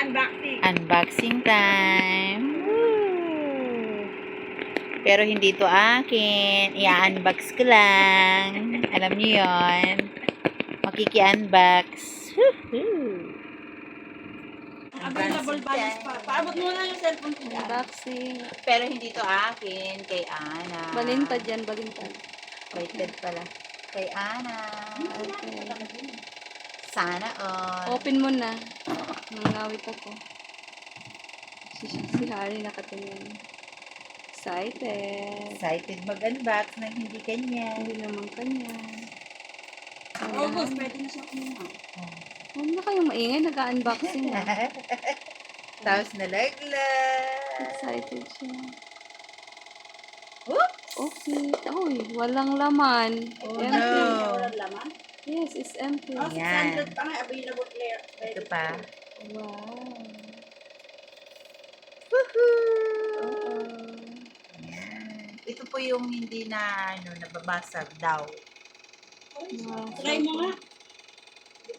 Unboxing. Unboxing time. Woo! Pero hindi to akin. I-unbox ko lang. Alam niyo yon. Makiki-unbox. Woohoo! Available balance pa. Paabot mo na yung cellphone ko. Unboxing. Pero hindi to akin. Kay Ana. Balintad yan, balintad. Waited pala. Kay Ana. Okay. Sana all. Open mo na. Nangawit ako. Si Harry nakatingin. Excited. Excited mag-unbox ng hindi kanya. Hindi naman kanya. August, pwede na siya kumuha. Huwag na kayong maingay, nag-unboxing na. Tapos nalaglag. Excited siya. Oops! Okay. Uy, walang laman. Oh, Empty. no. Walang laman. Yes, it's empty. Oh, Yan. 600 pa nga available player. Ito pa. Wow. Woohoo! Yan. Ito po yung hindi na nababasag daw. Wow. Try mo nga.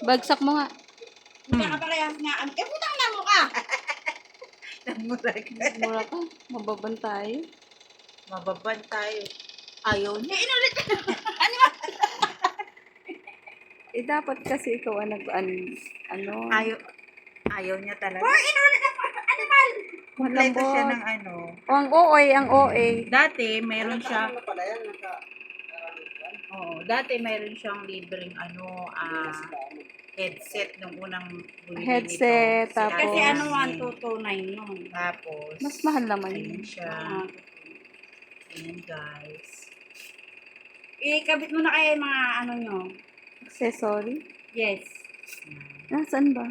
Bagsak mo nga. Magkakaparehas nga. Putang na mo ka! Nagmurag. Mura ka. Mababan tayo. Mababan tayo. Ayaw niya. Inulit ka na. Eh, dapat kasi ikaw ang ano. Ayaw niya talaga. Inulit ka pa. Animal! Kompleto siya Malambot. ng ano. O, ang OA, ang OA. Dati, meron siya. Oo, dati meron siyang libreng headset nung unang bumili Headset, nito. tapos- Kasi Sila- ano 1229 nun. Tapos, Mas mahal naman ayun yun. siya. Ah. Ayan, guys. Ikabit mo na kaya yung mga ano nyo. Accessory. Yes. Nasaan ba?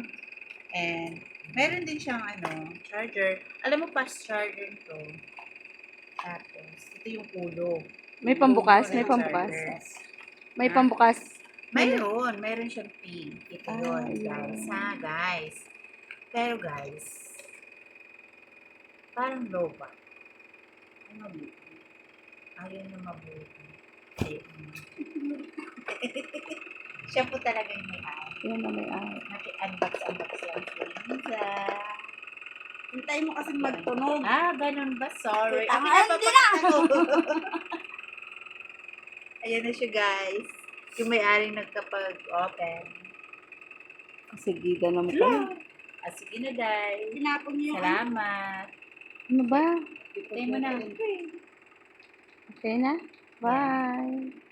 And, meron din siyang charger. Alam mo, fast charger to. Tapos, ito yung ulo. May pambukas? Ulo May ng pambukas? charger. May pambukas. Mayroon siyang pin. Ito Ah, yun, guys. Ha, guys. Pero, guys, parang low ba? Mabuti. Ayaw na mabuti. Ayaw na. Siya po talaga yung may-ari. Yan na may ay. Naki-unbox lang siya. Hintay mo kasi magtunog. Ganun ba? Sorry. Tama, Hindi na! Ayan na siya, guys. Yung may-aring nagkapag-open. Sige, naman kayo. Sige na, guys. Tinapon niyo yung Salamat. Ano ba? Tayo mo na. Okay na? Bye.